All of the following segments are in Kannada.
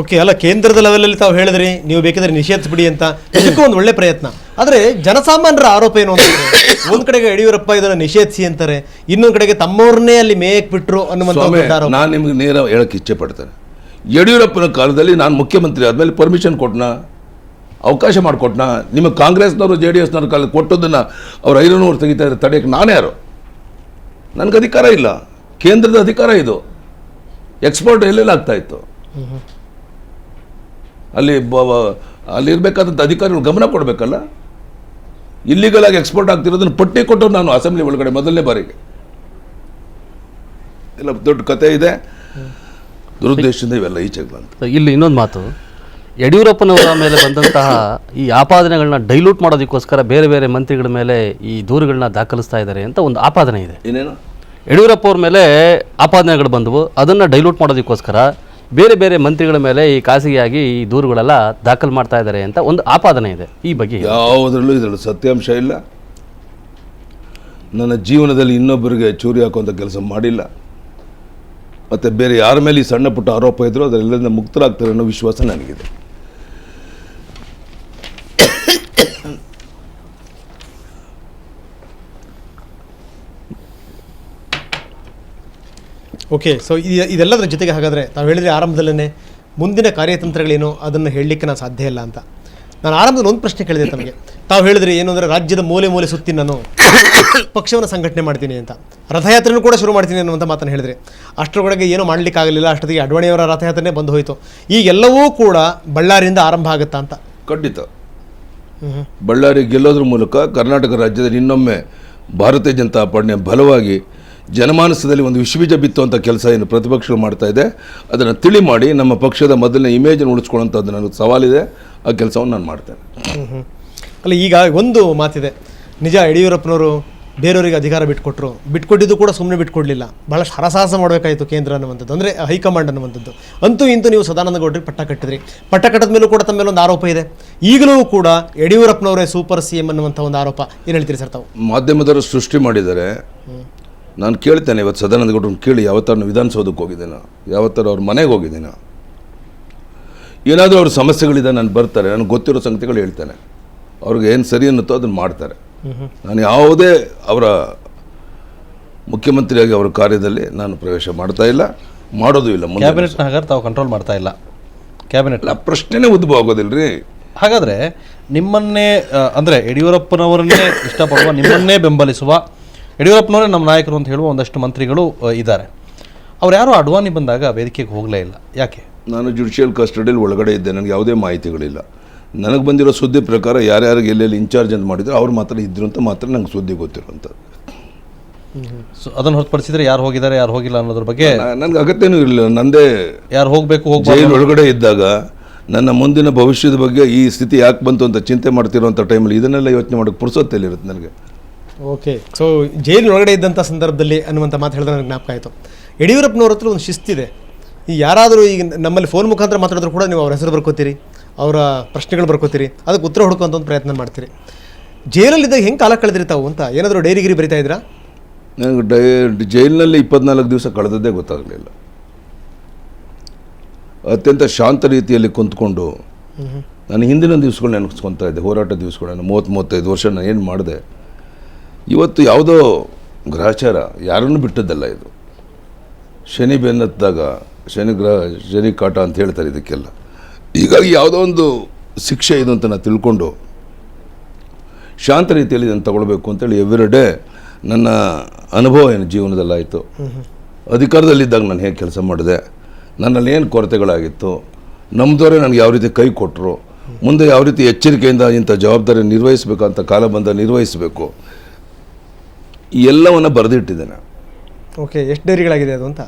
ಓಕೆ, ಅಲ್ಲ ಕೇಂದ್ರದ ಲೆವೆಲಲ್ಲಿ ತಾವು ಹೇಳಿದ್ರಿ ನೀವು ಬೇಕಿದ್ರೆ ನಿಷೇಧಿಸ್ಬಿಡಿ ಅಂತ, ಇದಕ್ಕೂ ಒಂದು ಒಳ್ಳೆ ಪ್ರಯತ್ನ. ಆದರೆ ಜನಸಾಮಾನ್ಯರ ಆರೋಪ ಏನು ಅಂತಂದ್ರೆ, ಒಂದ್ ಕಡೆಗೆ ಯಡಿಯೂರಪ್ಪ ಇದನ್ನು ನಿಷೇಧಿಸಿ ಅಂತಾರೆ, ಇನ್ನೊಂದು ಕಡೆಗೆ ತಮ್ಮವ್ರನ್ನೇ ಅಲ್ಲಿ ಮೇಯಕ್ ಬಿಟ್ರು ಅನ್ನುವಂತ. ನಾನು ನಿಮ್ಗೆ ನೇರ ಹೇಳಕ್ಕೆ ಇಚ್ಛೆ ಪಡ್ತೇನೆ. ಯಡಿಯೂರಪ್ಪನ ಕಾಲದಲ್ಲಿ ನಾನು ಮುಖ್ಯಮಂತ್ರಿ ಆದ್ಮೇಲೆ ಪರ್ಮಿಷನ್ ಕೊಟ್ಟನ, ಅವಕಾಶ ಮಾಡಿಕೊಟ್ನ. ನಿಮ್ಮ ಕಾಂಗ್ರೆಸ್ನವರು JDSನವ್ರ ಕಾಲ ಕೊಟ್ಟದನ್ನ ಅವ್ರು 500 ತೆಗಿತಾ ಇದ್ದಾರೆ, ತಡೆಯಕ್ಕೆ ನಾನು ಯಾರು? ನನಗೆ ಅಧಿಕಾರ ಇಲ್ಲ, ಕೇಂದ್ರದ ಅಧಿಕಾರ ಇದು. ಎಕ್ಸ್ಪೋರ್ಟ್ ಎಲ್ಲೆಲ್ಲ ಆಗ್ತಾ ಇತ್ತು, ಅಲ್ಲಿರ್ಬೇಕಾದಂಥ ಅಧಿಕಾರಿಗಳು ಗಮನ ಕೊಡಬೇಕಲ್ಲ. ಇಲ್ಲಿಗಲ್ ಆಗಿ ಎಕ್ಸ್ಪೋರ್ಟ್ ಆಗ್ತಿರೋದನ್ನು ಪಟ್ಟಿ ಕೊಟ್ಟರು ನಾನು ಅಸೆಂಬ್ಲಿ ಒಳಗಡೆ ಮೊದಲನೇ ಬಾರಿಗೆ. ಎಲ್ಲ ದೊಡ್ಡ ಕತೆ ಇದೆ, ದುರುದ್ದೇಶದಿಂದ ಇವೆಲ್ಲ ಈಚೆಗೆ ಬಂತು. ಇಲ್ಲಿ ಇನ್ನೊಂದು ಮಾತು, ಯಡಿಯೂರಪ್ಪನವರ ಮೇಲೆ ಬಂದಂತಹ ಈ ಆಪಾದನೆಗಳನ್ನ ಡೈಲ್ಯೂಟ್ ಮಾಡೋದಕ್ಕೋಸ್ಕರ ಬೇರೆ ಬೇರೆ ಮಂತ್ರಿಗಳ ಮೇಲೆ ಈ ದೂರುಗಳನ್ನ ದಾಖಲಿಸ್ತಾ ಇದ್ದಾರೆ ಅಂತ ಒಂದು ಆಪಾದನೆ ಇದೆ. ಏನೇನು ಯಡಿಯೂರಪ್ಪ ಅವ್ರ ಮೇಲೆ ಆಪಾದನೆಗಳು ಬಂದವು, ಅದನ್ನು ಡೈಲ್ಯೂಟ್ ಮಾಡೋದಕ್ಕೋಸ್ಕರ ಬೇರೆ ಬೇರೆ ಮಂತ್ರಿಗಳ ಮೇಲೆ ಈ ಖಾಸಗಿಯಾಗಿ ಈ ದೂರುಗಳೆಲ್ಲ ದಾಖಲು ಮಾಡ್ತಾ ಇದ್ದಾರೆ ಅಂತ ಒಂದು ಆಪಾದನೆ ಇದೆ. ಈ ಬಗ್ಗೆ ಯಾವುದರಲ್ಲೂ ಇದರಲ್ಲಿ ಸತ್ಯಾಂಶ ಇಲ್ಲ. ನನ್ನ ಜೀವನದಲ್ಲಿ ಇನ್ನೊಬ್ಬರಿಗೆ ಚೂರಿ ಹಾಕುವಂಥ ಕೆಲಸ ಮಾಡಿಲ್ಲ. ಮತ್ತು ಬೇರೆ ಯಾರ ಮೇಲೆ ಈ ಸಣ್ಣ ಪುಟ್ಟ ಆರೋಪ ಇದ್ದರೂ ಅದರೆಲ್ಲರಿಂದ ಮುಕ್ತರಾಗ್ತಾರೆ ಅನ್ನೋ ವಿಶ್ವಾಸ ನನಗಿದೆ. ಓಕೆ, ಸೊ ಇದೆಲ್ಲದರ ಜೊತೆಗೆ ಹಾಗಾದರೆ ತಾವು ಹೇಳಿದ್ರೆ ಆರಂಭದಲ್ಲೇ ಮುಂದಿನ ಕಾರ್ಯತಂತ್ರಗಳೇನು ಅದನ್ನು ಹೇಳಲಿಕ್ಕೆ ನಾನು ಸಾಧ್ಯ ಇಲ್ಲ ಅಂತ. ನಾನು ಆರಂಭದಲ್ಲಿ ಒಂದು ಪ್ರಶ್ನೆ ಕೇಳಿದೆ ತಮಗೆ. ತಾವು ಹೇಳಿದ್ರಿ ಏನು ಅಂದರೆ ರಾಜ್ಯದ ಮೂಲೆ ಮೂಲೆ ಸುತ್ತಿ ನಾನು ಪಕ್ಷವನ್ನು ಸಂಘಟನೆ ಮಾಡ್ತೀನಿ ಅಂತ, ರಥಯಾತ್ರೆನೂ ಕೂಡ ಶುರು ಮಾಡ್ತೀನಿ ಅನ್ನುವಂಥ ಮಾತನ್ನು ಹೇಳಿದ್ರಿ. ಅಷ್ಟರೊಳಗೆ ಏನೂ ಮಾಡಲಿಕ್ಕಾಗಲಿಲ್ಲ, ಅಷ್ಟೊತ್ತಿಗೆ ಅಡ್ವಾಣಿಯವರ ರಥಯಾತ್ರೆನೇ ಬಂದು ಹೋಯಿತು. ಈಗೆಲ್ಲವೂ ಕೂಡ ಬಳ್ಳಾರಿಯಿಂದ ಆರಂಭ ಆಗುತ್ತಾ ಅಂತ? ಖಂಡಿತ. ಬಳ್ಳಾರಿ ಗೆಲ್ಲೋದ್ರ ಮೂಲಕ ಕರ್ನಾಟಕ ರಾಜ್ಯದಲ್ಲಿ ಇನ್ನೊಮ್ಮೆ ಭಾರತೀಯ ಜನತಾ ಪಾರ್ಟಿ ಬಲವಾಗಿ ಜನಮಾನಸದಲ್ಲಿ ಒಂದು ವಿಷಬೀಜ ಬಿತ್ತುವಂಥ ಕೆಲಸ ಏನು ಪ್ರತಿಪಕ್ಷಗಳು ಮಾಡ್ತಾ ಇದೆ, ಅದನ್ನು ತಿಳಿ ಮಾಡಿ ನಮ್ಮ ಪಕ್ಷದ ಮೊದಲನೇ ಇಮೇಜನ್ನು ಉಳಿಸ್ಕೊಳ್ಳೋಂಥದ್ದು ನನಗೆ ಸವಾಲಿದೆ. ಆ ಕೆಲಸವನ್ನು ನಾನು ಮಾಡ್ತೇನೆ. ಅಲ್ಲ, ಈಗ ಒಂದು ಮಾತಿದೆ, ನಿಜ ಯಡಿಯೂರಪ್ಪನವರು ಬೇರೆಯವರಿಗೆ ಅಧಿಕಾರ ಬಿಟ್ಕೊಟ್ಟಿದ್ದು ಕೂಡ ಸುಮ್ಮನೆ ಬಿಟ್ಕೊಡ್ಲಿಲ್ಲ, ಭಾಳಷ್ಟು ಹರಸಾಹಸ ಮಾಡಬೇಕಾಯಿತು ಕೇಂದ್ರ ಅನ್ನುವಂಥದ್ದು, ಅಂದರೆ ಹೈಕಮಾಂಡ್ ಅನ್ನುವಂಥದ್ದು. ಅಂತೂ ಇಂತೂ ನೀವು ಸದಾನಂದ ಗೌಡರಿಗೆ ಪಟ್ಟ ಕಟ್ಟಿದ್ರಿ. ಪಟ್ಟ ಕಟ್ಟದ ಮೇಲೂ ಕೂಡ ತಮ್ಮ ಮೇಲೆ ಒಂದು ಆರೋಪ ಇದೆ. ಈಗಲೂ ಕೂಡ ಯಡಿಯೂರಪ್ಪನವರೇ ಸೂಪರ್ CM ಅನ್ನುವಂಥ ಒಂದು ಆರೋಪ. ಏನು ಹೇಳ್ತೀರಿ ಸರ್ ತಾವು? ಮಾಧ್ಯಮದವರು ಸೃಷ್ಟಿ ಮಾಡಿದ್ದಾರೆ. ನಾನು ಕೇಳ್ತೇನೆ, ಇವತ್ತು ಸದಾನಂದ ಗೌಡ್ರನ್ನ ಕೇಳಿ, ಯಾವತ್ತಾರು ವಿಧಾನಸೌಧಕ್ಕೆ ಹೋಗಿದ್ದೇನೆ, ಯಾವತ್ತಾರು ಅವ್ರ ಮನೆಗೆ ಹೋಗಿದ್ದೇನೆ, ಏನಾದರೂ ಅವ್ರ ಸಮಸ್ಯೆಗಳಿದೆ, ನಾನು ಬರ್ತಾರೆ, ನನಗೆ ಗೊತ್ತಿರೋ ಸಂಗತಿಗಳು ಹೇಳ್ತೇನೆ, ಅವ್ರಿಗೆ ಏನು ಸರಿ ಅನ್ನುತ್ತೋ ಅದನ್ನು ಮಾಡ್ತಾರೆ. ನಾನು ಯಾವುದೇ ಅವರ ಮುಖ್ಯಮಂತ್ರಿಯಾಗಿ ಅವರ ಕಾರ್ಯದಲ್ಲಿ ನಾನು ಪ್ರವೇಶ ಮಾಡ್ತಾ ಇಲ್ಲ, ಮಾಡೋದು ಇಲ್ಲ. ಕ್ಯಾಬಿನೆಟ್ನ ಹಾಗಾದ್ರೆ ತಾವು ಕಂಟ್ರೋಲ್ ಮಾಡ್ತಾ ಇಲ್ಲ? ಕ್ಯಾಬಿನೆಟ್ ಪ್ರಶ್ನೆನೇ ಉದ್ಭವ ಆಗೋದಿಲ್ಲರಿ. ಹಾಗಾದರೆ ನಿಮ್ಮನ್ನೇ ಅಂದರೆ ಯಡಿಯೂರಪ್ಪನವರನ್ನೇ ಇಷ್ಟಪಡುವ, ನಿಮ್ಮನ್ನೇ ಬೆಂಬಲಿಸುವ, ಯಡಿಯೂರಪ್ಪನವರೇ ನಮ್ಮ ನಾಯಕರು ಅಂತ ಹೇಳುವ ಒಂದಷ್ಟು ಮಂತ್ರಿಗಳು ಇದ್ದಾರೆ. ಅವ್ರು ಯಾರು ಅಡ್ವಾಣಿ ಬಂದಾಗ ವೇದಿಕೆಗೆ ಹೋಗಲೇ ಇಲ್ಲ, ಯಾಕೆ? ನಾನು ಜುಡಿಷಿಯಲ್ ಕಸ್ಟಡಿಯಲ್ಲಿ ಒಳಗಡೆ ಇದ್ದೆ, ನನಗೆ ಯಾವುದೇ ಮಾಹಿತಿಗಳಿಲ್ಲ. ನನಗೆ ಬಂದಿರೋ ಸುದ್ದಿ ಪ್ರಕಾರ ಯಾರ್ಯಾರಿಗೆ ಎಲ್ಲೆಲ್ಲಿ ಇನ್ಚಾರ್ಜ್ ಅಂತ ಮಾಡಿದ್ರು ಅವ್ರು ಮಾತ್ರ ಇದ್ರು ಅಂತ ಮಾತ್ರ ನಂಗೆ ಸುದ್ದಿ ಗೊತ್ತಿರೋಂಥದ್ದು. ಸೊ ಅದನ್ನು ಹೊರತುಪಡಿಸಿದ್ರೆ ಯಾರು ಹೋಗಿದ್ದಾರೆ ಯಾರು ಹೋಗಿಲ್ಲ ಅನ್ನೋದ್ರ ಬಗ್ಗೆ ನನಗೆ ಅಗತ್ಯನೂ ಇರಲಿಲ್ಲ. ನಂದೇ ಯಾರು ಹೋಗಬೇಕು ಜೈಲು ಒಳಗಡೆ ಇದ್ದಾಗ ನನ್ನ ಮುಂದಿನ ಭವಿಷ್ಯದ ಬಗ್ಗೆ ಈ ಸ್ಥಿತಿ ಯಾಕೆ ಬಂತು ಅಂತ ಚಿಂತೆ ಮಾಡ್ತಿರೋಂಥ ಟೈಮಲ್ಲಿ ಇದನ್ನೆಲ್ಲ ಯೋಚನೆ ಮಾಡೋಕ್ಕೆ ಪುರ್ಸೊತ್ತಲ್ಲಿರುತ್ತೆ ನನಗೆ. ಓಕೆ, ಸೊ ಜೈಲು ಒಳಗಡೆ ಇದ್ದಂಥ ಸಂದರ್ಭದಲ್ಲಿ ಅನ್ನುವಂಥ ಮಾತು ಹೇಳಿದ್ರೆ ನನಗೆ ಜ್ಞಾಪಕ ಆಯಿತು. ಯಡಿಯೂರಪ್ಪನವ್ರ ಹತ್ರ ಒಂದು ಶಿಸ್ತಿದೆ. ಈ ಯಾರಾದರೂ ಈಗ ನಮ್ಮಲ್ಲಿ ಫೋನ್ ಮುಖಾಂತರ ಮಾತಾಡಿದ್ರು ಕೂಡ ನೀವು ಅವ್ರ ಹೆಸರು ಬರ್ಕೋತೀರಿ, ಅವರ ಪ್ರಶ್ನೆಗಳು ಬರ್ಕೋತೀರಿ, ಅದಕ್ಕೆ ಉತ್ತರ ಹುಡುಕುವಂಥ ಒಂದು ಪ್ರಯತ್ನ ಮಾಡ್ತೀರಿ. ಜೈಲಲ್ಲಿದ್ದಾಗ ಹೆಂಗೆ ಕಾಲ ಕಳೆದಿರಿ ತಾವು ಅಂತ ಏನಾದರೂ ಡೈರಿಗಿರಿ ಬರಿತಾ ಇದ್ರಾ? ನನಗೆ ಜೈಲಿನಲ್ಲಿ 24 ದಿವಸ ಕಳೆದದ್ದೇ ಗೊತ್ತಾಗಲಿಲ್ಲ. ಅತ್ಯಂತ ಶಾಂತ ರೀತಿಯಲ್ಲಿ ಕುಂತ್ಕೊಂಡು ನಾನು ಹಿಂದಿನ ದಿವಸಗಳು ನೆನೆಸ್ಕೊತಾ ಇದ್ದೆ, ಹೋರಾಟ ದಿವಸಗಳನ್ನು. 30-35 ವರ್ಷ ನಾನು ಏನು ಮಾಡಿದೆ. ಇವತ್ತು ಯಾವುದೋ ಗ್ರಹಚಾರ ಯಾರನ್ನು ಬಿಟ್ಟದ್ದಲ್ಲ ಇದು. ಶನಿ ಬೆನ್ನತ್ತಾಗ ಶನಿ ಕಾಟ ಅಂತ ಹೇಳ್ತಾರೆ ಇದಕ್ಕೆಲ್ಲ. ಹೀಗಾಗಿ ಯಾವುದೋ ಒಂದು ಶಿಕ್ಷೆ ಇದು ಅಂತ ನಾನು ತಿಳ್ಕೊಂಡು ಶಾಂತ ರೀತಿಯಲ್ಲಿ ಇದನ್ನು ತಗೊಳ್ಬೇಕು ಅಂತೇಳಿ ಎವ್ರಿಡೇ ನನ್ನ ಅನುಭವ ಏನು ಜೀವನದಲ್ಲಾಯಿತು. ಅಧಿಕಾರದಲ್ಲಿದ್ದಾಗ ನಾನು ಹೇಗೆ ಕೆಲಸ ಮಾಡಿದೆ, ನನ್ನಲ್ಲಿ ಏನು ಕೊರತೆಗಳಾಗಿತ್ತು, ನಮ್ಮದವರೇ ನನಗೆ ಯಾವ ರೀತಿ ಕೈ ಕೊಟ್ಟರು, ಮುಂದೆ ಯಾವ ರೀತಿ ಎಚ್ಚರಿಕೆಯಿಂದ ಇಂಥ ಜವಾಬ್ದಾರಿ ನಿರ್ವಹಿಸಬೇಕಂತ ಕಾಲ ಬಂದ ನಿರ್ವಹಿಸಬೇಕು, ಈ ಎಲ್ಲವನ್ನು ಬರೆದಿಟ್ಟಿದ್ದೇನೆ. ಓಕೆ, ಎಷ್ಟು ಡೈರಿಗಳಾಗಿದೆ ಅದು ಅಂತ?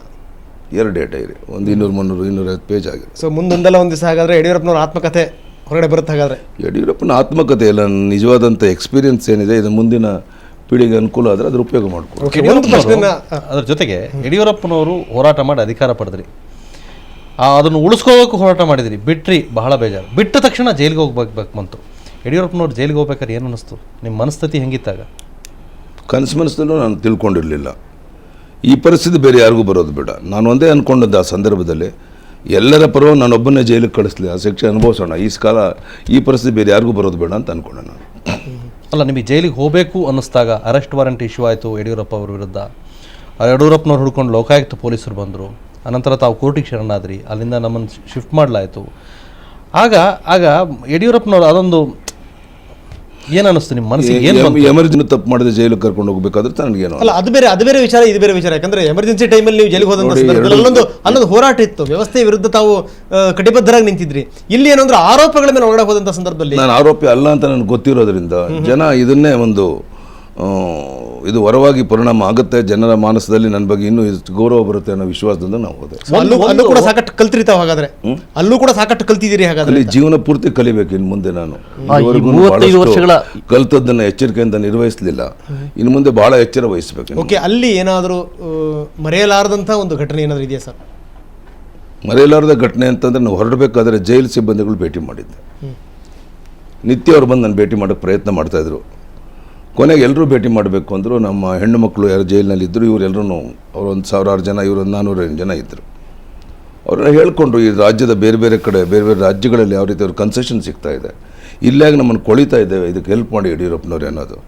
2 ಡೈರಿ, ಒಂದು 200-300-250 ಪೇಜ್ ಆಗಿದೆ. ಸೊ ಮುಂದೊಂದಲ್ಲ ಒಂದು ದಿವಸ ಹಾಗಾದರೆ ಯಡಿಯೂರಪ್ಪನವ್ರ ಆತ್ಮಕಥೆ ಹೊರಗಡೆ ಬರುತ್ತೆ. ಹಾಗಾದರೆ ಯಡಿಯೂರಪ್ಪನ ಆತ್ಮಕಥೆ ಇಲ್ಲ, ನಿಜವಾದಂಥ ಎಕ್ಸ್ಪೀರಿಯನ್ಸ್ ಏನಿದೆ ಇದು ಮುಂದಿನ ಪೀಳಿಗೆ ಅನುಕೂಲ ಆದರೆ ಅದ್ರ ಉಪಯೋಗ ಮಾಡ್ಕೊಳ್ಳಿ. ಅದ್ರ ಜೊತೆಗೆ ಯಡಿಯೂರಪ್ಪನವರು ಹೋರಾಟ ಮಾಡಿ ಅಧಿಕಾರ ಪಡೆದ್ರಿ, ಅದನ್ನು ಉಳಿಸ್ಕೋಬೇಕು ಹೋರಾಟ ಮಾಡಿದಿರಿ, ಬಿಟ್ರಿ, ಬಹಳ ಬೇಜಾರು. ಬಿಟ್ಟ ತಕ್ಷಣ ಜೈಲಿಗೆ ಹೋಗ್ಬೇಕು ಬಂತು. ಯಡಿಯೂರಪ್ಪನವ್ರು ಜೈಲಿಗೆ ಹೋಗ್ಬೇಕಾದ್ರೆ ಏನು ಅನ್ನಿಸ್ತು? ನಿಮ್ಮ ಮನಸ್ಥಿತಿ ಹೆಂಗಿತ್ತಾಗ? ಕನಸು ಮನಸ್ಸಲ್ಲೂ ನಾನು ತಿಳ್ಕೊಂಡಿರಲಿಲ್ಲ. ಈ ಪರಿಸ್ಥಿತಿ ಬೇರೆ ಯಾರಿಗೂ ಬರೋದು ಬೇಡ. ನಾನು ಒಂದೇ ಅಂದ್ಕೊಂಡದ್ದು ಆ ಸಂದರ್ಭದಲ್ಲಿ, ಎಲ್ಲರ ಪರವಾಗಿ ನಾನೊಬ್ಬನೇ ಜೈಲಿಗೆ ಕಳಿಸ್ಲಿ, ಆ ಶಿಕ್ಷೆ ಅನುಭವಿಸೋಣ. ಈ ಪರಿಸ್ಥಿತಿ ಬೇರೆ ಯಾರಿಗೂ ಬರೋದು ಬೇಡ ಅಂತ ಅಂದ್ಕೊಂಡೆ ನಾನು. ಅಲ್ಲ, ನಿಮಗೆ ಜೈಲಿಗೆ ಹೋಗಬೇಕು ಅನ್ನಿಸ್ದಾಗ ಅರೆಸ್ಟ್ ವಾರೆಂಟ್ ಇಶ್ಯೂ ಆಯಿತು ಯಡಿಯೂರಪ್ಪ ಅವ್ರ ವಿರುದ್ಧ. ಯಡಿಯೂರಪ್ಪನವ್ರು ಹುಡ್ಕೊಂಡು ಲೋಕಾಯುಕ್ತ ಪೊಲೀಸರು ಬಂದರು. ಅನಂತರ ತಾವು ಕೋರ್ಟಿಗೆ ಶರಣಾದ್ರಿ. ಅಲ್ಲಿಂದ ನಮ್ಮನ್ನು ಶಿಫ್ಟ್ ಮಾಡಲಾಯಿತು. ಆಗ ಯಡಿಯೂರಪ್ಪನವ್ರು ಅದೊಂದು ಏನು ಅನ್ನಿಸ್ತು ನಿಮ್ಮ ಮನಸ್ಸಿಗೆ? ಏನು ಎಮರ್ಜೆನ್ಸಿ ತಪ್ಪು ಮಾಡಿದ್ರೆ ಜೈಲಿಗೆ ಕರ್ಕೊಂಡು ಹೋಗ್ಬೇಕಾದ್ರೆ ನನಗೇನು ಅಲ್ಲ, ಅದು ಬೇರೆ ವಿಚಾರ, ಇದು ಬೇರೆ ವಿಚಾರ. ಯಾಕಂದ್ರೆ ಎಮರ್ಜೆನ್ಸಿ ಟೈಮಲ್ಲಿ ನೀವು ಜೈಲಿಗೆ ಹೋದಂತ ಸಂದರ್ಭದಲ್ಲಿ ಅಲ್ಲೊಂದು ಹೋರಾಟ ಇತ್ತು, ವ್ಯವಸ್ಥೆ ವಿರುದ್ಧ ತಾವು ಕಟಿಬದ್ಧರಾಗಿ ನಿಂತಿದ್ರಿ. ಇಲ್ಲಿ ಏನಂದ್ರೆ ಆರೋಪಗಳ ಮೇಲೆ ಒಳಗಡೆ ಹೋದಂತ ಸಂದರ್ಭದಲ್ಲಿ ನಾನು ಆರೋಪಿ ಅಲ್ಲ ಅಂತ ನನಗೆ ಗೊತ್ತಿರೋದ್ರಿಂದ ಜನ ಇದನ್ನೇ ಒಂದು ಇದು ಹೊರವಾಗಿ ಪರಿಣಾಮ ಆಗುತ್ತೆ, ಜನರ ಮಾನಸದಲ್ಲಿ ನನ್ನ ಬಗ್ಗೆ ಇನ್ನೂ ಗೌರವ ಬರುತ್ತೆ ಅನ್ನೋ ವಿಶ್ವಾಸದಿಂದ ನಾವು ಹೋದೆ. ಅಲ್ಲೂ ಕೂಡ ಸಾಕಷ್ಟು ಕಲ್ತಿರ್ತಾವ. ಹಾಗಾದ್ರೆ ಅಲ್ಲೂ ಕೂಡ ಸಾಕಷ್ಟು ಕಲ್ತಿದ್ದೀರಿ. ಹಾಗಾದ್ರೆ ಅಲ್ಲಿ ಜೀವನ ಪೂರ್ತಿ ಕಲಿಬೇಕು. ಇನ್ನು ಮುಂದೆ ನಾನು 35 ವರ್ಷಗಳ ಕಲ್ತದ್ದನ್ನು ಎಚ್ಚರಿಕೆಯಿಂದ ನಿರ್ವಹಿಸಲಿಲ್ಲ. ಇನ್ನು ಮುಂದೆ ಬಹಳ ಎಚ್ಚರ ವಹಿಸಬೇಕು. ಓಕೆ, ಅಲ್ಲಿ ಏನಾದರೂ ಮರೆಯಲಾರದಂಥ ಒಂದು ಘಟನೆ ಏನಾದರೂ ಇದೆಯಾ ಸರ್? ಮರೆಯಲಾರದ ಘಟನೆ ಅಂತಂದ್ರೆ ನಾವು ಹೊರಡಬೇಕಾದ್ರೆ ಜೈಲು ಸಿಬ್ಬಂದಿಗಳು ಭೇಟಿ ಮಾಡಿದ್ದೆ. ನಿತ್ಯ ಅವ್ರು ಬಂದು ನಾನು ಭೇಟಿ ಮಾಡೋಕ್ಕೆ ಪ್ರಯತ್ನ ಮಾಡ್ತಾಯಿದ್ರು. ಕೊನೆಗೆ ಎಲ್ಲರೂ ಭೇಟಿ ಮಾಡಬೇಕು ಅಂದರು. ನಮ್ಮ ಹೆಣ್ಣು ಮಕ್ಕಳು ಯಾರು ಜೈಲಿನಲ್ಲಿದ್ದರು, ಇವರೆಲ್ಲರೂ ಅವರು 1000 ಜನ, ಇವರು 400 ಜನ ಇದ್ದರು. ಅವ್ರನ್ನ ಹೇಳ್ಕೊಂಡ್ರು, ಈ ರಾಜ್ಯದ ಬೇರೆ ಬೇರೆ ಕಡೆ ಬೇರೆ ಬೇರೆ ರಾಜ್ಯಗಳಲ್ಲಿ ಯಾವ ರೀತಿ ಅವ್ರ ಕನ್ಸೆಷನ್ ಸಿಗ್ತಾ ಇದೆ, ಇಲ್ಲಾಗ ನಮ್ಮನ್ನು ಕೊಳಿತಾ ಇದ್ದೇವೆ, ಇದಕ್ಕೆ ಹೆಲ್ಪ್ ಮಾಡಿ ಯಡಿಯೂರಪ್ಪನವ್ರೆ ಅನ್ನೋದು.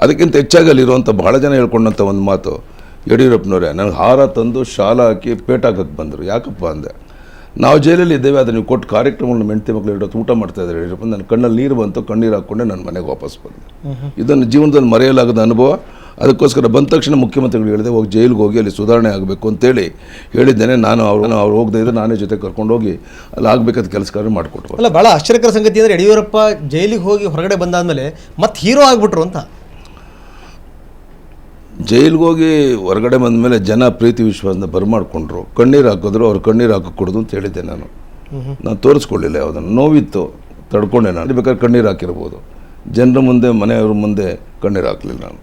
ಅದಕ್ಕಿಂತ ಹೆಚ್ಚಾಗಿ ಅಲ್ಲಿರುವಂಥ ಭಾಳ ಜನ ಹೇಳ್ಕೊಂಡಂಥ ಒಂದು ಮಾತು, ಯಡಿಯೂರಪ್ಪನವರೇ ನನಗೆ ಹಾರ ತಂದು ಶಾಲ ಹಾಕಿ ಪೇಟ ಹಾಕಕ್ಕೆ ಬಂದರು. ಯಾಕಪ್ಪ ಅಂದೆ, ನಾವು ಜೈಲಲ್ಲಿ ಇದ್ದೇವೆ, ಅದು ನೀವು ಕೊಟ್ಟು ಕಾರ್ಯಕ್ರಮಗಳನ್ನ ಹೆಂಡತಿ ಮಕ್ಕಳು ಇಡೋದು ಊಟ ಮಾಡ್ತಾ ಇದ್ದಾರೆ ಯಡಿಯೂರಪ್ಪ. ನನ್ನ ಕಣ್ಣಲ್ಲಿ ನೀರು ಬಂತು, ಕಣ್ಣೀರು ಹಾಕ್ಕೊಂಡೆ ನನ್ನ ಮನೆಗೆ ವಾಪಸ್ ಬಂದೆ. ಇದನ್ನು ಜೀವನದಲ್ಲಿ ಮರೆಯಲಾಗದ ಅನುಭವ. ಅದಕ್ಕೋಸ್ಕರ ಬಂದ ತಕ್ಷಣ ಮುಖ್ಯಮಂತ್ರಿಗಳು ಹೇಳಿದೆ, ಹೋಗಿ ಜೈಲಿಗೆ ಹೋಗಿ ಅಲ್ಲಿ ಸುಧಾರಣೆ ಆಗಬೇಕು ಅಂತೇಳಿ ಹೇಳಿದ್ದೇನೆ. ನಾನು ಅವ್ರು ಹೋಗದೇ ಇದ್ದರೆ ನಾನೇ ಜೊತೆ ಕರ್ಕೊಂಡೋಗಿ ಅಲ್ಲಿ ಆಗಬೇಕಾದ ಕೆಲಸ ಕಾರ್ಯ ಮಾಡಿಕೊಟ್ರು. ಅಲ್ಲ, ಭಾಳ ಆಶ್ಚರ್ಯಕರ ಸಂಗತಿ ಅಂದರೆ ಯಡಿಯೂರಪ್ಪ ಜೈಲಿಗೆ ಹೋಗಿ ಹೊರಗಡೆ ಬಂದಾದ್ಮೇಲೆ ಮತ್ತೆ ಹೀರೋ ಆಗಿಬಿಟ್ರು ಅಂತ. ಜೈಲಿಗೆ ಹೋಗಿ ಹೊರಗಡೆ ಬಂದ ಮೇಲೆ ಜನ ಪ್ರೀತಿ ವಿಶ್ವಾಸದಿಂದ ಬರಮಾಡ್ಕೊಂಡ್ರು. ಕಣ್ಣೀರು ಹಾಕಿದ್ರು, ಅವ್ರು ಕಣ್ಣೀರು ಹಾಕக்கூಡದು ಅಂತ ಹೇಳಿದ್ದೆ. ನಾನು ತೋರಿಸ್ಕೊಳ್ಳಿಲ್ಲ, ಯಾವುದನ್ನು ನೋವಿತ್ತು ತಡ್ಕೊಂಡೆ. ನಾನು ಬೇಕಾದ್ರೆ ಕಣ್ಣೀರು ಹಾಕಿರ್ಬೋದು, ಜನರ ಮುಂದೆ ಮನೆಯವ್ರ ಮುಂದೆ ಕಣ್ಣೀರು ಹಾಕಲಿಲ್ಲ ನಾನು.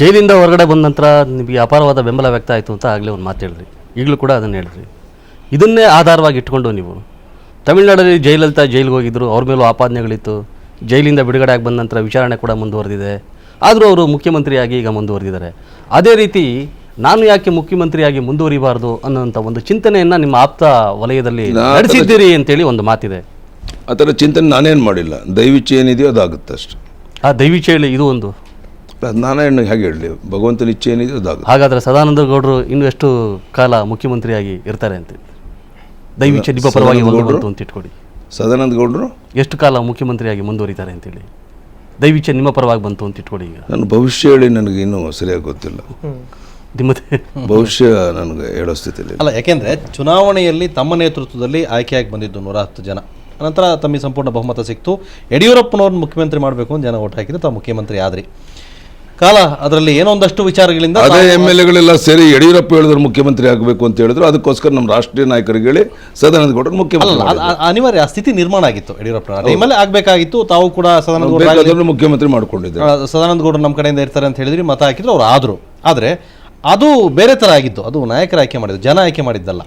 ಜೈಲಿಂದ ಹೊರಗಡೆ ಬಂದ ನಂತರ ನಿಮಗೆ ಅಪಾರವಾದ ಬೆಂಬಲ ವ್ಯಕ್ತ ಆಯಿತು ಅಂತ ಆಗಲೇ ಒಂದು ಮಾತು ಹೇಳಿದ್ರಿ. ಈಗಲೂ ಕೂಡ ಅದನ್ನು ಹೇಳಿದ್ರಿ. ಇದನ್ನೇ ಆಧಾರವಾಗಿ ಇಟ್ಕೊಂಡು ನೀವು ತಮಿಳುನಾಡಲ್ಲಿ ಜೈಲಿಗೆ ಹೋಗಿದ್ದರು, ಅವ್ರ ಮೇಲೂ ಆಪಾದನೆಗಳಿತ್ತು. ಜೈಲಿಂದ ಬಿಡುಗಡೆ ಆಗಿ ಬಂದ ನಂತರ ವಿಚಾರಣೆ ಕೂಡ ಮುಂದುವರೆದಿದೆ. ಆದರೂ ಅವರು ಮುಖ್ಯಮಂತ್ರಿಯಾಗಿ ಈಗ ಮುಂದುವರೆದಿದ್ದಾರೆ. ಅದೇ ರೀತಿ ನಾನು ಯಾಕೆ ಮುಖ್ಯಮಂತ್ರಿಯಾಗಿ ಮುಂದುವರಿಬಾರ್ದು ಅನ್ನೋಂಥ ಒಂದು ಚಿಂತನೆಯನ್ನು ನಿಮ್ಮ ಆಪ್ತ ವಲಯದಲ್ಲಿ ನಡೆಸಿದ್ದೀರಿ ಅಂತೇಳಿ ಒಂದು ಮಾತಿದೆ. ಆ ಥರ ಚಿಂತನೆ ನಾನೇನು ಮಾಡಿಲ್ಲ. ದೈವಿಚ್ಛೆ ಏನಿದೆಯೋ ಅದಾಗುತ್ತೆ ಅಷ್ಟೆ. ಆ ದೈವಿಚ್ಛೆಯಲ್ಲಿ ಇದು ಒಂದು, ನಾನೇ ಹೇಗೆ ಹೇಳಲಿ, ಭಗವಂತನ ಇಚ್ಛೆ ಏನಿದೆಯೋ ಅದಾಗುತ್ತೆ. ಹಾಗಾದರೆ ಸದಾನಂದ ಗೌಡರು ಇನ್ನೂ ಎಷ್ಟು ಕಾಲ ಮುಖ್ಯಮಂತ್ರಿಯಾಗಿ ಇರ್ತಾರೆ ಅಂತ ದೈವಿಚ್ಛೆ ನಿಮ್ಮ ಪರವಾಗಿ ಅಂತ ಇಟ್ಕೊಡಿ. ಸದಾನಂದ ಗೌಡರು ಎಷ್ಟು ಕಾಲ ಮುಖ್ಯಮಂತ್ರಿಯಾಗಿ ಮುಂದುವರಿತಾರೆ ಅಂತೇಳಿ ದೈವಿಚ್ಛೆ ನಿಮ್ಮ ಪರವಾಗಿ ಬಂತು ಅಂತ ಇಟ್ಕೊಡಿ. ಈಗ ನನ್ನ ಭವಿಷ್ಯ ಹೇಳಿ ನನಗೆ ಇನ್ನೂ ಸರಿಯಾಗಿ ಗೊತ್ತಿಲ್ಲ. ನಿಮ್ಮದೇ ಭವಿಷ್ಯ ನನಗೆ ಹೇಳೋ ಸ್ಥಿತಿಯಲ್ಲಿ ಅಲ್ಲ. ಯಾಕೆಂದರೆ ಚುನಾವಣೆಯಲ್ಲಿ ತಮ್ಮ ನೇತೃತ್ವದಲ್ಲಿ ಆಯ್ಕೆಯಾಗಿ ಬಂದಿದ್ದು 110 ಜನ. ಅನಂತರ ತಮಗೆ ಸಂಪೂರ್ಣ ಬಹುಮತ ಸಿಕ್ತು. ಯಡಿಯೂರಪ್ಪನವ್ರನ್ನ ಮುಖ್ಯಮಂತ್ರಿ ಮಾಡಬೇಕು ಅಂತ ಜನ ಓಟ್ ಹಾಕಿದ್ರು, ತಾವು ಮುಖ್ಯಮಂತ್ರಿ ಆದ್ರಿ. ಕಾಲ ಅದರಲ್ಲಿ ಏನೋ ಒಂದಷ್ಟು ವಿಚಾರಗಳಿಂದ ಅದೇ MLA ಸೇರಿ ಯಡಿಯೂರಪ್ಪ ಹೇಳಿದ್ರು ಮುಖ್ಯಮಂತ್ರಿ ಆಗಬೇಕು ಅಂತ ಹೇಳಿದ್ರು. ಅದಕ್ಕೋಸ್ಕರ ನಮ್ಮ ರಾಷ್ಟ್ರೀಯ ನಾಯಕರಿಗೆ ಹೇಳಿ ಸದಾನಂದ ಗೌಡರು ಮುಖ್ಯಮಂತ್ರಿ ಅನಿವಾರ್ಯ ಸ್ಥಿತಿ ನಿರ್ಮಾಣ ಆಗಿತ್ತು. ಯಡಿಯೂರಪ್ಪ ಟೈಮಲ್ಲಿ ಆಗಬೇಕಾಗಿತ್ತು. ತಾವು ಕೂಡ ಸದಾನಂದ ಗೌಡ ಮುಖ್ಯಮಂತ್ರಿ ಮಾಡ್ಕೊಂಡಿದ್ರು. ಸದಾನಂದ ಗೌಡರು ನಮ್ಮ ಕಡೆಯಿಂದ ಇರ್ತಾರೆ ಅಂತ ಹೇಳಿದ್ರಿ, ಮತ ಹಾಕಿದ್ರು, ಅವ್ರು ಆದರು. ಆದರೆ ಅದು ಬೇರೆ ಥರ ಆಗಿತ್ತು. ಅದು ನಾಯಕರ ಆಯ್ಕೆ ಮಾಡಿದ್ದು, ಜನ ಆಯ್ಕೆ ಮಾಡಿದ್ದಲ್ಲ.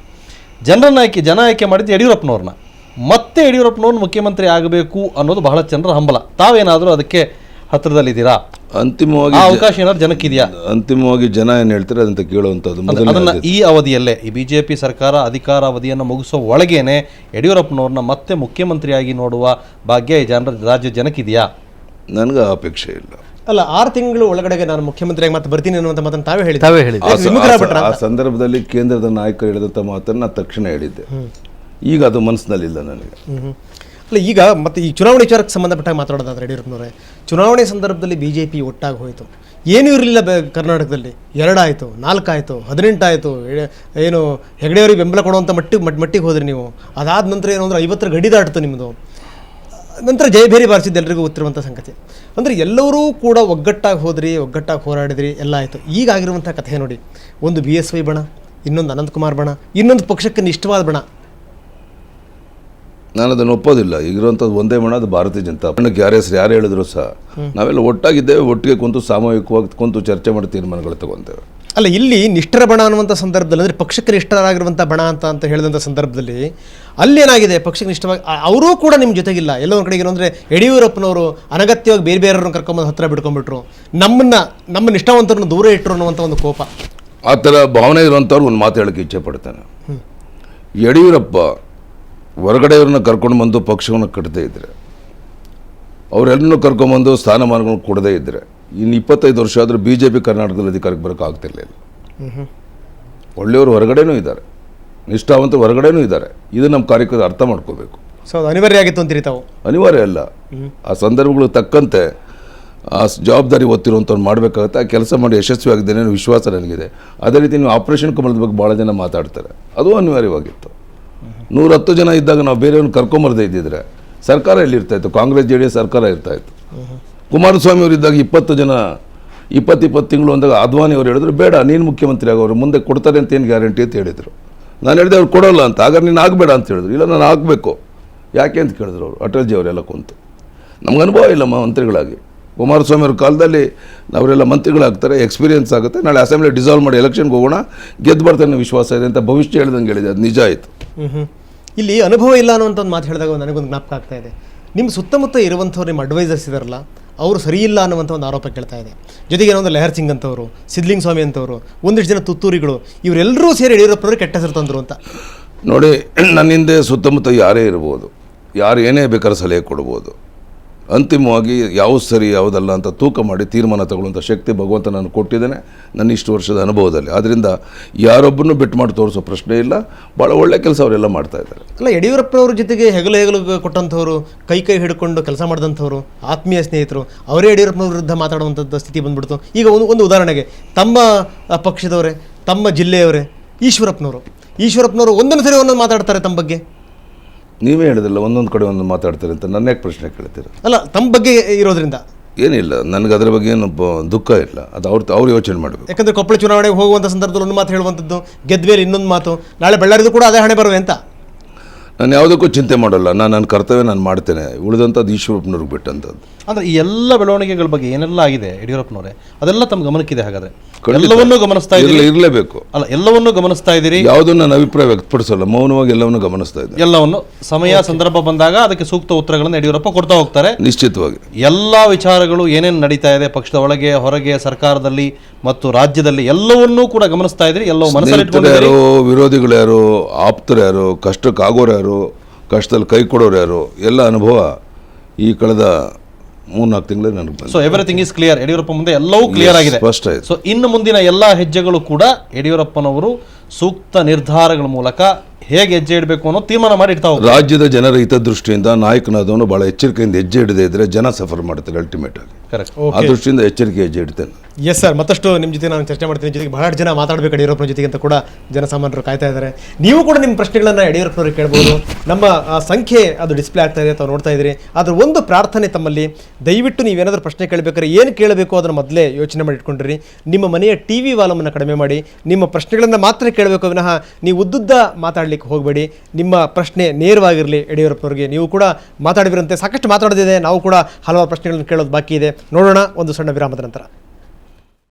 ಜನ ಆಯ್ಕೆ ಮಾಡಿದ್ದು ಯಡಿಯೂರಪ್ಪನವ್ರನ್ನ. ಮತ್ತೆ ಯಡಿಯೂರಪ್ಪನವ್ರನ್ನ ಮುಖ್ಯಮಂತ್ರಿ ಆಗಬೇಕು ಅನ್ನೋದು ಬಹಳ ಜನರ ಹಂಬಲ. ತಾವೇನಾದರೂ ಅದಕ್ಕೆ ಹತ್ತಿರದಲ್ಲಿದ್ದೀರಾ? ಅಂತಿಮವಾಗಿ ಅವಕಾಶ ಏನಾದ್ರು ಜನಕ್ಕಿದೆಯಾ? ಅಂತಿಮವಾಗಿ ಜನ ಏನು ಹೇಳ್ತಾರೆ ಅದಂತ ಕೇಳುವಂಥದ್ದು. ಅದನ್ನ ಈ ಅವಧಿಯಲ್ಲೇ ಈ ಬಿಜೆಪಿ ಸರ್ಕಾರ ಅಧಿಕಾರ ಅವಧಿಯನ್ನು ಮುಗಿಸೋ ಒಳಗೇನೆ ಯಡಿಯೂರಪ್ಪನವ್ರನ್ನ ಮತ್ತೆ ಮುಖ್ಯಮಂತ್ರಿಯಾಗಿ ನೋಡುವ ಭಾಗ್ಯ ಈ ರಾಜ್ಯ ಜನಕ್ಕಿದೆಯಾ? ನನಗೆ ಅಪೇಕ್ಷೆ ಇಲ್ಲ. ಅಲ್ಲ, 6 ತಿಂಗಳು ಒಳಗಡೆ ನಾನು ಮುಖ್ಯಮಂತ್ರಿಯಾಗಿ ಮತ್ತೆ ಬರ್ತೀನಿ ಅನ್ನುವಂಥ ಮಾತನ್ನು ತಾವೇ ಹೇಳಿದ್ದೆ. ಆ ಸಂದರ್ಭದಲ್ಲಿ ಕೇಂದ್ರದ ನಾಯಕರು ಹೇಳಿದಂಥ ಮಾತನ್ನು ತಕ್ಷಣ ಹೇಳಿದ್ದೆ. ಈಗ ಅದು ಮನಸ್ಸಿನಲ್ಲಿಲ್ಲ ನನಗೆ. ಅಲ್ಲ, ಈಗ ಮತ್ತೆ ಈ ಚುನಾವಣೆ ವಿಚಾರಕ್ಕೆ ಸಂಬಂಧಪಟ್ಟಾಗ ಮಾತಾಡೋದಾದ್ರೆ ಯಡಿಯೂರಪ್ಪನವರೇ, ಚುನಾವಣೆ ಸಂದರ್ಭದಲ್ಲಿ BJP ಒಟ್ಟಾಗಿ ಹೋಯಿತು. ಏನೂ ಇರಲಿಲ್ಲ ಕರ್ನಾಟಕದಲ್ಲಿ. 2 ಆಯಿತು, 4 ಆಯಿತು, 18 ಆಯಿತು. ಏನು ಹೆಗಡೆಯವರಿಗೆ ಬೆಂಬಲ ಕೊಡುವಂಥ ಮಟ್ಟಿಗೆ ಹೋದ್ರಿ ನೀವು. ಅದಾದ ನಂತರ ಏನು ಅಂದರೆ 50ರ ಗಡಿ ದಾಟಿತು ನಿಮ್ಮದು. ನಂತರ ಜಯಭೇರಿ ಬಾರಿಸಿದ್ದು ಎಲ್ರಿಗೂ ಗೊತ್ತಿರುವಂಥ ಸಂಗತಿ. ಅಂದರೆ ಎಲ್ಲರೂ ಕೂಡ ಒಗ್ಗಟ್ಟಾಗಿ ಹೋದ್ರಿ, ಒಗ್ಗಟ್ಟಾಗಿ ಹೋರಾಡಿದ್ರಿ, ಎಲ್ಲ ಆಯಿತು. ಈಗ ಆಗಿರುವಂಥ ಕಥೆ ನೋಡಿ, ಒಂದು BSY ಬಣ, ಇನ್ನೊಂದು ಅನಂತಕುಮಾರ್ ಬಣ, ಇನ್ನೊಂದು ಪಕ್ಷಕ್ಕೆ ನಿಷ್ಠವಾದ ಬಣ. ನಾನು ಅದನ್ನು ಒಪ್ಪೋದಿಲ್ಲ. ಈಗಿರುವಂಥದ್ದು ಒಂದೇ ಬಣ, ಅದು ಭಾರತೀಯ ಜನತಾ ಪಕ್ಷಕ್ಕೆ. ಯಾರು ಹೇಳಿದ್ರು ಸಹ ನಾವೆಲ್ಲ ಒಟ್ಟಾಗಿದ್ದೇವೆ. ಒಟ್ಟಿಗೆ ಕುಂತು ಸಾಮೂಹಿಕವಾಗಿ ಕುಂತು ಚರ್ಚೆ ಮಾಡಿ ತೀರ್ಮಾನಗಳು ತಗೊತೇವೆ. ಅಲ್ಲ, ಇಲ್ಲಿ ನಿಷ್ಠರ ಬಣ ಅನ್ನುವಂಥ ಸಂದರ್ಭದಲ್ಲಿ, ಅಂದರೆ ಪಕ್ಷಕ್ಕೆ ನಿಷ್ಠರಾಗಿರುವಂಥ ಬಣ ಅಂತ ಹೇಳಿದಂಥ ಸಂದರ್ಭದಲ್ಲಿ ಅಲ್ಲೇನಾಗಿದೆ, ಪಕ್ಷಕ್ಕೆ ನಿಷ್ಠವಾಗಿ ಅವರೂ ಕೂಡ ನಿಮ್ಮ ಜೊತೆಗಿಲ್ಲ. ಎಲ್ಲೋ ಒಂದು ಕಡೆಗೆ ಅಂದರೆ ಯಡಿಯೂರಪ್ಪನವರು ಅನಗತ್ಯವಾಗಿ ಬೇರೆಯವ್ರನ್ನ ಕರ್ಕೊಂಬಂದು ಹತ್ತಿರ ಬಿಟ್ಕೊಂಡ್ಬಿಟ್ರು, ನಮ್ಮ ನಿಷ್ಠಾವಂತರನ್ನು ದೂರ ಇಟ್ಟರು ಅನ್ನುವಂಥ ಒಂದು ಕೋಪ. ಆ ಥರ ಭಾವನೆ ಇರುವಂಥವ್ರು ಒಂದು ಮಾತು ಹೇಳೋಕ್ಕೆ ಇಚ್ಛೆ ಪಡ್ತಾನೆ. ಯಡಿಯೂರಪ್ಪ ಹೊರಗಡೆಯವ್ರನ್ನ ಕರ್ಕೊಂಡು ಬಂದು ಪಕ್ಷವನ್ನು ಕಟ್ಟದೇ ಇದ್ದರೆ, ಅವರೆಲ್ಲರೂ ಕರ್ಕೊಂಬಂದು ಸ್ಥಾನಮಾನಗಳನ್ನು ಕೊಡದೇ ಇದ್ದರೆ ಇನ್ನು 25 ವರ್ಷ ಆದರೂ ಬಿ ಜೆ ಪಿ ಕರ್ನಾಟಕದಲ್ಲಿ ಅಧಿಕಾರಕ್ಕೆ ಬರೋಕ್ಕೆ ಆಗ್ತಿರಲಿಲ್ಲ. ಒಳ್ಳೆಯವರು ಹೊರಗಡೆನೂ ಇದ್ದಾರೆ, ನಿಷ್ಠಾವಂತರು ಹೊರಗಡೆನೂ ಇದ್ದಾರೆ. ಇದು ನಮ್ಮ ಕಾರ್ಯಕರ್ತರು ಅರ್ಥ ಮಾಡ್ಕೋಬೇಕು. ಸೊ ಅದು ಅನಿವಾರ್ಯ ಆಗಿತ್ತು ಅಂತೀರಿ ತಾವು? ಅನಿವಾರ್ಯ ಅಲ್ಲ, ಆ ಸಂದರ್ಭಗಳು ತಕ್ಕಂತೆ ಆ ಜವಾಬ್ದಾರಿ ಹೊತ್ತಿರುವಂಥವ್ರು ಮಾಡಬೇಕಾಗುತ್ತೆ. ಆ ಕೆಲಸ ಮಾಡಿ ಯಶಸ್ವಿ ಆಗಿದ್ದೇನೆ ಅನ್ನೋ ವಿಶ್ವಾಸ ನನಗಿದೆ. ಅದೇ ರೀತಿ ನೀವು ಆಪರೇಷನ್ ಕಮಲದ ಬಗ್ಗೆ ಭಾಳ ಜನ ಮಾತಾಡ್ತಾರೆ, ಅದು ಅನಿವಾರ್ಯವಾಗಿತ್ತು. 110 ಜನ ಇದ್ದಾಗ ನಾವು ಬೇರೆಯವ್ರನ್ನ ಕರ್ಕೊಂಬರದೇ ಇದ್ದಿದ್ರೆ ಸರ್ಕಾರ ಎಲ್ಲಿರ್ತಾಯಿತ್ತು? ಕಾಂಗ್ರೆಸ್ JDS ಸರ್ಕಾರ ಇರ್ತಾಯಿತ್ತು. ಕುಮಾರಸ್ವಾಮಿ ಅವರು ಇದ್ದಾಗ 20 ಜನ 20 ತಿಂಗಳು ಅಂದಾಗ ಅದ್ವಾನಿ ಅವರು ಹೇಳಿದ್ರು ಬೇಡ ನೀನು ಮುಖ್ಯಮಂತ್ರಿ ಆಗೋರು, ಮುಂದೆ ಕೊಡ್ತಾರೆ ಅಂತ ಏನು ಗ್ಯಾರಂಟಿ ಅಂತ ಹೇಳಿದರು. ನಾನು ಹೇಳಿದೆ ಅವ್ರು ಕೊಡೋಲ್ಲ ಅಂತ. ಆಗ ನೀನು ಆಗಬೇಡ ಅಂತ ಹೇಳಿದ್ರು. ಇಲ್ಲ ನಾನು ಆಗಬೇಕು. ಯಾಕೆ ಅಂತ ಕೇಳಿದ್ರು ಅವರು, ಅಟಲ್ಜಿ ಅವರೆಲ್ಲ ಕುಂತು. ನಮ್ಗೆ ಅನುಭವ ಇಲ್ಲಮ್ಮ ಮಂತ್ರಿಗಳಾಗಿ. ಕುಮಾರಸ್ವಾಮಿ ಅವ್ರ ಕಾಲದಲ್ಲಿ ಅವರೆಲ್ಲ ಮಂತ್ರಿಗಳಾಗ್ತಾರೆ, ಎಕ್ಸ್ಪೀರಿಯನ್ಸ್ ಆಗುತ್ತೆ. ನಾಳೆ ಅಸೆಂಬ್ಲಿ ಡಿಸಾಲ್ವ್ ಮಾಡಿ ಎಲೆಕ್ಷನ್ಗೆ ಹೋಗೋಣ, ಗೆದ್ದು ಬರ್ತಾನೆ ವಿಶ್ವಾಸ ಇದೆ ಅಂತ ಭವಿಷ್ಯ ಹೇಳ್ದಂಗೆ ಹೇಳಿದೆ. ಅದು ನಿಜ ಆಯಿತು. ಇಲ್ಲಿ ಅನುಭವ ಇಲ್ಲ ಅನ್ನೋಂಥ ಒಂದು ಮಾತು ಹೇಳಿದಾಗ ನನಗೊಂದು ಜ್ಞಾಪಕ ಆಗ್ತಾ ಇದೆ. ನಿಮ್ಮ ಸುತ್ತಮುತ್ತ ಇರುವಂಥವ್ರು ನಿಮ್ಮ ಅಡ್ವೈಸರ್ಸ್ ಇದಾರಲ್ಲ, ಅವರು ಸರಿ ಇಲ್ಲ ಅನ್ನುವಂಥ ಒಂದು ಆರೋಪ ಕೇಳ್ತಾ ಇದೆ. ಜೊತೆಗೆ ಏನೋ ಒಂದು ಲೆಹರ್ ಸಿಂಗ್ ಅಂತವರು, ಸಿದ್ಲಿಂಗ್ ಸ್ವಾಮಿ ಅಂತವರು, ಒಂದಿಷ್ಟು ಜನ ತುತ್ತೂರಿಗಳು, ಇವರೆಲ್ಲರೂ ಸೇರಿ ಯಡಿಯೂರಪ್ಪನವರು ಕೆಟ್ಟ ಹೆಸರು ತಂದರು ಅಂತ. ನೋಡಿ, ನನ್ನ ಹಿಂದೆ ಸುತ್ತಮುತ್ತ ಯಾರೇ ಇರ್ಬೋದು, ಯಾರು ಏನೇ ಬೇಕಾದ್ರೂ ಸಲಹೆ ಕೊಡ್ಬೋದು. ಅಂತಿಮವಾಗಿ ಯಾವುದು ಸರಿ ಯಾವುದಲ್ಲ ಅಂತ ತೂಕ ಮಾಡಿ ತೀರ್ಮಾನ ತಗೊಳ್ಳುವಂಥ ಶಕ್ತಿ ಭಗವಂತ ನಾನು ಕೊಟ್ಟಿದ್ದೇನೆ ನನ್ನ ಇಷ್ಟು ವರ್ಷದ ಅನುಭವದಲ್ಲಿ. ಆದ್ದರಿಂದ ಯಾರೊಬ್ಬರನ್ನು ಬಿಟ್ಟು ಮಾಡಿ ತೋರಿಸೋ ಪ್ರಶ್ನೆ ಇಲ್ಲ. ಭಾಳ ಒಳ್ಳೆ ಕೆಲಸ ಅವರೆಲ್ಲ ಮಾಡ್ತಾ ಇದ್ದಾರೆ. ಅಲ್ಲ, ಯಡಿಯೂರಪ್ಪನವ್ರ ಜೊತೆಗೆ ಹೆಗಲು ಕೊಟ್ಟಂಥವ್ರು, ಕೈ ಹಿಡ್ಕೊಂಡು ಕೆಲಸ ಮಾಡಿದಂಥವ್ರು, ಆತ್ಮೀಯ ಸ್ನೇಹಿತರು, ಅವರೇ ಯಡಿಯೂರಪ್ಪನವ್ರ ವಿರುದ್ಧ ಮಾತಾಡುವಂಥದ್ದು ಸ್ಥಿತಿ ಬಂದ್ಬಿಡ್ತು. ಈಗ ಒಂದು ಉದಾಹರಣೆಗೆ ತಮ್ಮ ಪಕ್ಷದವರೇ, ತಮ್ಮ ಜಿಲ್ಲೆಯವರೇ ಈಶ್ವರಪ್ಪನವರು ಒಂದೊಂದು ಸರಿ ಒಂದೊಂದು ಮಾತಾಡ್ತಾರೆ ತಮ್ಮ ಬಗ್ಗೆ. ನೀವೇ ಹೇಳಿದ್ರಲ್ಲ ಒಂದೊಂದು ಕಡೆ ಒಂದು ಮಾತಾಡ್ತಾರೆ ಅಂತ, ನನ್ನ ಯಾಕೆ ಪ್ರಶ್ನೆ ಕೇಳ್ತೀರ? ಅಲ್ಲ, ತಮ್ಮ ಬಗ್ಗೆ ಇರೋದ್ರಿಂದ ಏನಿಲ್ಲ, ನನಗೆ ಅದರ ಬಗ್ಗೆ ಏನು ದುಃಖ ಇಲ್ಲ. ಅದು ಅವ್ರು ಯೋಚನೆ ಮಾಡಬೇಕು. ಯಾಕಂದರೆ ಕೊಪ್ಪಳ ಚುನಾವಣೆಗೆ ಹೋಗುವಂಥ ಸಂದರ್ಭದಲ್ಲಿ ಒಂದು ಮಾತು ಹೇಳುವಂಥದ್ದು, ಗೆದ್ಮೇಲೆ ಇನ್ನೊಂದು ಮಾತು, ನಾಳೆ ಬಳ್ಳಾರಿದು ಕೂಡ ಅದೇ ಹಣೆ ಬರುವೆ ಅಂತ. ನಾನು ಯಾವುದಕ್ಕೂ ಚಿಂತೆ ಮಾಡೋಲ್ಲ. ನನ್ನ ಕರ್ತವ್ಯ ನಾನು ಮಾಡ್ತೇನೆ. ಉಳಿದಂಥದ್ದು ಈಶ್ವರಪ್ಪನವ್ರಿಗೆ ಬಿಟ್ಟಂಥದ್ದು. ಅಂದರೆ ಈ ಎಲ್ಲ ಬೆಳವಣಿಗೆಗಳ ಬಗ್ಗೆ ಏನೆಲ್ಲ ಆಗಿದೆ ಯಡಿಯೂರಪ್ಪನವರೇ, ಅದೆಲ್ಲ ತಮ್ಮ ಗಮನಕ್ಕಿದೆ. ಹಾಗಾದರೆ ಎಲ್ಲವನ್ನೂ ಗಮನಿಸ್ತಾ ಇದ್ದೀರಿ? ಇರಲೇಬೇಕು. ಅಲ್ಲ, ಎಲ್ಲವನ್ನೂ ಗಮನಿಸ್ತಾ ಇದ್ದೀರಿ? ಯಾವುದನ್ನು ನನ್ನ ಅಭಿಪ್ರಾಯ ವ್ಯಕ್ತಪಡಿಸಲ್ಲ, ಮೌನವಾಗಿ ಎಲ್ಲವನ್ನು ಗಮನಿಸ್ತಾ ಇದ್ದಾರೆ. ಎಲ್ಲವನ್ನು ಸಮಯ ಸಂದರ್ಭ ಬಂದಾಗ ಅದಕ್ಕೆ ಸೂಕ್ತ ಉತ್ತರಗಳನ್ನು ಯಡಿಯೂರಪ್ಪ ಕೊಡ್ತಾ ಹೋಗ್ತಾರೆ. ನಿಶ್ಚಿತವಾಗಿ ಎಲ್ಲ ವಿಚಾರಗಳು ಏನೇನು ನಡೀತಾ ಇದೆ ಪಕ್ಷದ ಒಳಗೆ ಹೊರಗೆ, ಸರ್ಕಾರದಲ್ಲಿ ಮತ್ತು ರಾಜ್ಯದಲ್ಲಿ ಎಲ್ಲವನ್ನೂ ಕೂಡ ಗಮನಿಸ್ತಾ ಇದ್ದೀರಿ. ಎಲ್ಲವೂ ಮನಸ್ಸಲ್ಲಿ ಇಟ್ಕೊಂಡಿದ್ದೀರಿ. ವಿರೋಧಿಗಳು ಯಾರು, ಆಪ್ತರು ಯಾರು, ಕಷ್ಟಕ್ಕಾಗೋರು ಯಾರು, ಕಷ್ಟದಲ್ಲಿ ಕೈ ಕೊಡೋರು ಯಾರು, ಎಲ್ಲ ಅನುಭವ ಈ ಕಳೆದ 3-4 ತಿಂಗಳಲ್ಲಿ ನನಗೆ ಬಂತು. So everything is clear. Yediyurappa ಮುಂದೆ ಎಲ್ಲವೂ ಕ್ಲಿಯರ್ ಆಗಿದೆ. ಸ್ಪಷ್ಟ ಆಯ್ತು. ಸೊ ಇನ್ನು ಮುಂದಿನ ಎಲ್ಲ ಹೆಜ್ಜೆಗಳು ಕೂಡ ಯಡಿಯೂರಪ್ಪನವರು ಸೂಕ್ತ ನಿರ್ಧಾರಗಳ ಮೂಲಕ ಹೇಗೆ ಹೆಜ್ಜೆ ಇಡಬೇಕು ಅನ್ನೋ ತೀರ್ಮಾನ ಮಾಡಿ ಇಡ್ತಾ ಹೋಗ್ತಾರೆ. ರಾಜ್ಯದ ಜನರ ಹಿತದೃಷ್ಟಿಯಿಂದ ನಾಯಕನಾದವನು ಬಹಳ ಎಚ್ಚರಿಕೆಯಿಂದ ಹೆಜ್ಜೆ ಇಡದೇ ಇದ್ರೆ ಜನ ಸಫರ್ ಮಾಡ್ತಾರೆ ಅಲ್ಟಿಮೇಟ್ ಆಗಿ. ಕರೆಕ್ಟ್. ಆ ದೃಷ್ಟಿಯಿಂದ ಎಚ್ಚರಿಕೆ ಹೆಜ್ಜೆ ಇಡ್ತೇನೆ. ಎಸ್ ಸರ್, ಮತ್ತಷ್ಟು ನಿಮ್ಮ ಜೊತೆ ನಾನು ಚರ್ಚೆ ಮಾಡ್ತೀನಿ. ಜೊತೆಗೆ ಬಹಳಷ್ಟು ಜನ ಮಾತಾಡಬೇಕು ಯಡಿಯೂರಪ್ಪನ ಜೊತೆಗೆ ಅಂತ ಕೂಡ ಜನಸಾಮಾನ್ಯರು ಕಾಯ್ತಾ ಇದ್ದಾರೆ. ನೀವು ಕೂಡ ನಿಮ್ಮ ಪ್ರಶ್ನೆಗಳನ್ನು ಯಡಿಯೂರಪ್ಪನವ್ರಿಗೆ ಕೇಳ್ಬೋದು. ನಮ್ಮ ಸಂಖ್ಯೆ ಅದು ಡಿಸ್ಪ್ಲೇ ಆಗ್ತಾ ಇದೆ, ತಾವು ನೋಡ್ತಾ ಇದ್ದೀರಿ. ಆದರೆ ಒಂದು ಪ್ರಾರ್ಥನೆ ತಮ್ಮಲ್ಲಿ, ದಯವಿಟ್ಟು ನೀವೇನಾದರೂ ಪ್ರಶ್ನೆ ಕೇಳಬೇಕಾದ್ರೆ ಏನು ಕೇಳಬೇಕು ಅದನ್ನು ಮೊದಲೇ ಯೋಚನೆ ಮಾಡಿ ಇಟ್ಕೊಂಡಿರಿ. ನಿಮ್ಮ ಮನೆಯ TV ವಾಲ್ಯೂಮನ್ನು ಕಡಿಮೆ ಮಾಡಿ, ನಿಮ್ಮ ಪ್ರಶ್ನೆಗಳನ್ನು ಮಾತ್ರ ಕೇಳಬೇಕು ವಿನಃ ನೀವು ಉದ್ದುದ್ದ ಮಾತಾಡಲಿಕ್ಕೆ ಹೋಗಬೇಡಿ. ನಿಮ್ಮ ಪ್ರಶ್ನೆ ನೇರವಾಗಿರಲಿ ಯಡಿಯೂರಪ್ಪನವ್ರಿಗೆ. ನೀವು ಕೂಡ ಮಾತಾಡಿದ್ರಂತೆ, ಸಾಕಷ್ಟು ಮಾತಾಡೋದಿದೆ, ನಾವು ಕೂಡ ಹಲವಾರು ಪ್ರಶ್ನೆಗಳನ್ನು ಕೇಳೋದು ಬಾಕಿ ಇದೆ. ನೋಡೋಣ ಒಂದು ಸಣ್ಣ ವಿರಾಮದ ನಂತರ.